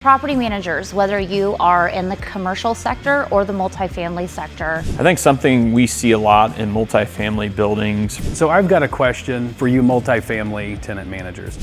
Property managers, whether you are in the commercial sector or the multifamily sector. I think something we see a lot in multifamily buildings. So I've got a question for you multifamily tenant managers.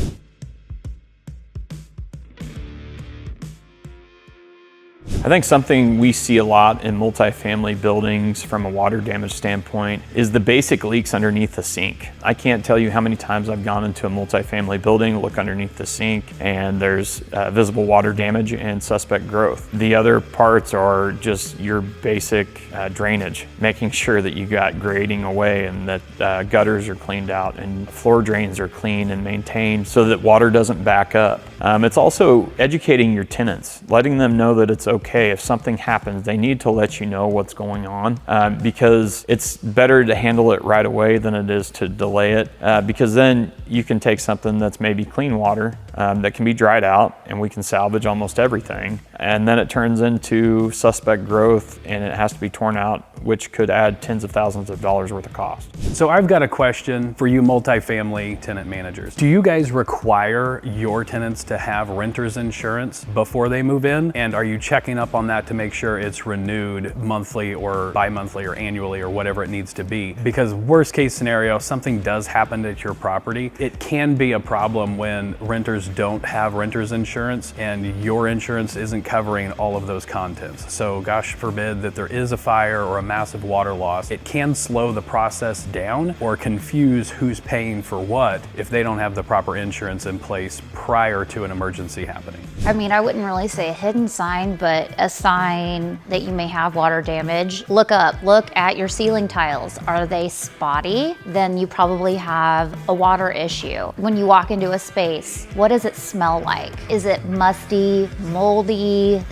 I think something we see a lot in multifamily buildings from a water damage standpoint is the basic leaks underneath the sink. I can't tell you how many times I've gone into a multifamily building, look underneath the sink, and there's visible water damage and suspect growth. The other parts are just your basic drainage, making sure that you got grading away and that gutters are cleaned out and floor drains are clean and maintained so that water doesn't back up. It's also educating your tenants, letting them know that it's okay if something happens. They need to let you know what's going on because it's better to handle it right away than it is to delay it because then you can take something that's maybe clean water that can be dried out and we can salvage almost everything, and then it turns into suspect growth and it has to be torn out, which could add tens of thousands of dollars worth of cost. So I've got a question for you multifamily tenant managers. Do you guys require your tenants to have renter's insurance before they move in? And are you checking up on that to make sure it's renewed monthly or bi-monthly or annually or whatever it needs to be? Because worst case scenario, something does happen at your property. It can be a problem when renters don't have renter's insurance and your insurance isn't covering all of those contents. So gosh forbid that there is a fire or a massive water loss. It can slow the process down or confuse who's paying for what if they don't have the proper insurance in place prior to an emergency happening. I mean, I wouldn't really say a hidden sign, but a sign that you may have water damage. Look at your ceiling tiles. Are they spotty? Then you probably have a water issue. When you walk into a space, what does it smell like? Is it musty, moldy?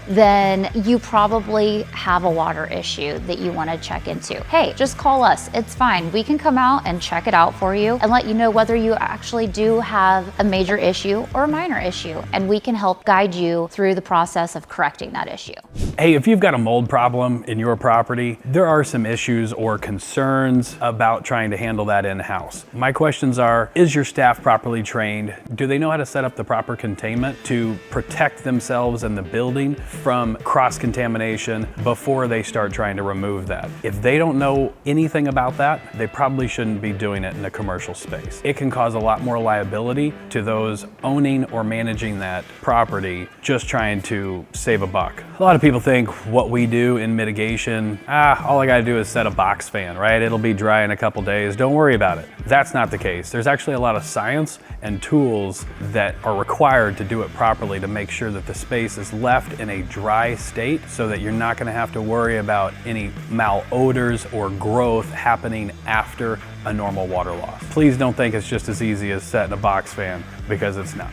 Then you probably have a water issue that you want to check into. Hey, just call us. It's fine. We can come out and check it out for you and let you know whether you actually do have a major issue or a minor issue, and we can help guide you through the process of correcting that issue. Hey, if you've got a mold problem in your property, there are some issues or concerns about trying to handle that in-house. My questions are, is your staff properly trained? Do they know how to set up the proper containment to protect themselves and the building from cross-contamination before they start trying to remove that? If they don't know anything about that, they probably shouldn't be doing it in a commercial space. It can cause a lot more liability to those owning or managing that property just trying to save a buck. A lot of people think what we do in mitigation, all I gotta do is set a box fan, right? It'll be dry in a couple days, don't worry about it. That's not the case. There's actually a lot of science and tools that are required to do it properly to make sure that the space is left in a dry state so that you're not gonna have to worry about any malodors or growth happening after a normal water loss. Please don't think it's just as easy as setting a box fan, because it's not.